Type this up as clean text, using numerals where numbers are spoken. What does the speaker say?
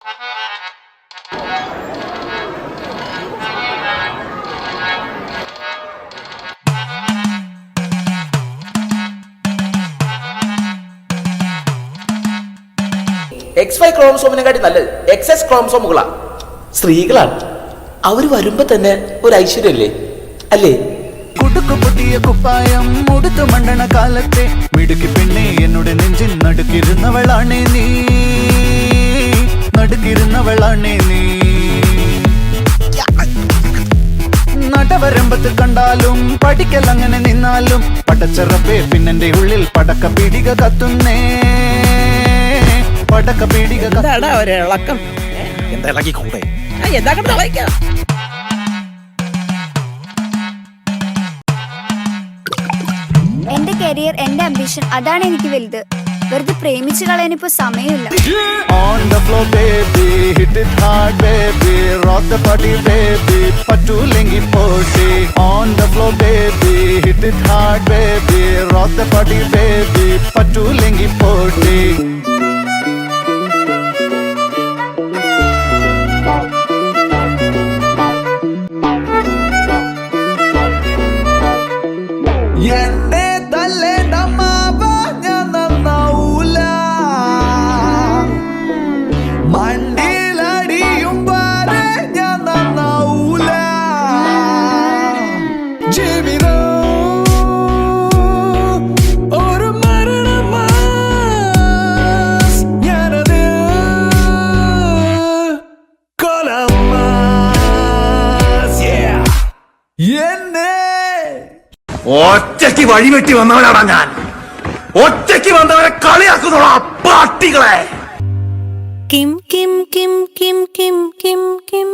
XY ക്രോമസോമിനെക്കാട്ടി നല്ലത് XX ക്രോമസോമുകളാ. സ്ത്രീകളാണ്. അവര് വരുമ്പോ തന്നെ ഒരു ഐശ്വര്യല്ലേ അല്ലേ? കുടുക്കു പൊട്ടിയ കുപ്പായം മുടുത്തു മണ്ടണ കാലത്തെ മിടുക്കി പെണ്ണെ എന്നോട് നെഞ്ചിൽ നടുക്കിരുന്നവളാണേ നീ, നടുക്കിരുന്നവളാണേ നീ. നടവരമ്പത്ത് കണ്ടാലും പഠിക്കൽ അങ്ങനെ നിന്നാലും പടച്ചറപ്പേ പിന്നെന്റെ ഉള്ളിൽ പടക്ക പീടിക കത്തുന്നേ, പടക്ക പീടിക. ഒരിളക്കം എന്താ ഇളകിക്കൂടെ? എന്റെ കരിയർ, എന്റെ അംബിഷൻ, അതാണ് എനിക്ക് വലുത്. വെറുതെ പ്രേമിച്ചു കളയാനിപ്പോ സമയമില്ല. On the floor baby, hit it hard baby, rock the party baby, പറ്റൂലെങ്കി potty. On the floor baby, hit it hard baby, rock the party baby, പറ്റൂലെങ്കി പോട്ടി. എന്നെ തല്ലേണ്ട മാവ ഞാൻ നന്നാവൂല, മണ്ടിയിലടിയും പാരെ ഞാൻ നന്നാവൂല. ജീവിതം ഒരു മരണമാ, ഞാനത് കൊലമാ. എന്നെ ഒറ്റയ്ക്ക് വഴിവെട്ടി വന്നവനാടാ ഞാൻ. ഒറ്റയ്ക്ക് വന്നവരെ കളിയാക്കുന്നോടാ പാട്ടികളെ. കിം കിം കിം കിം കിം കിം കിം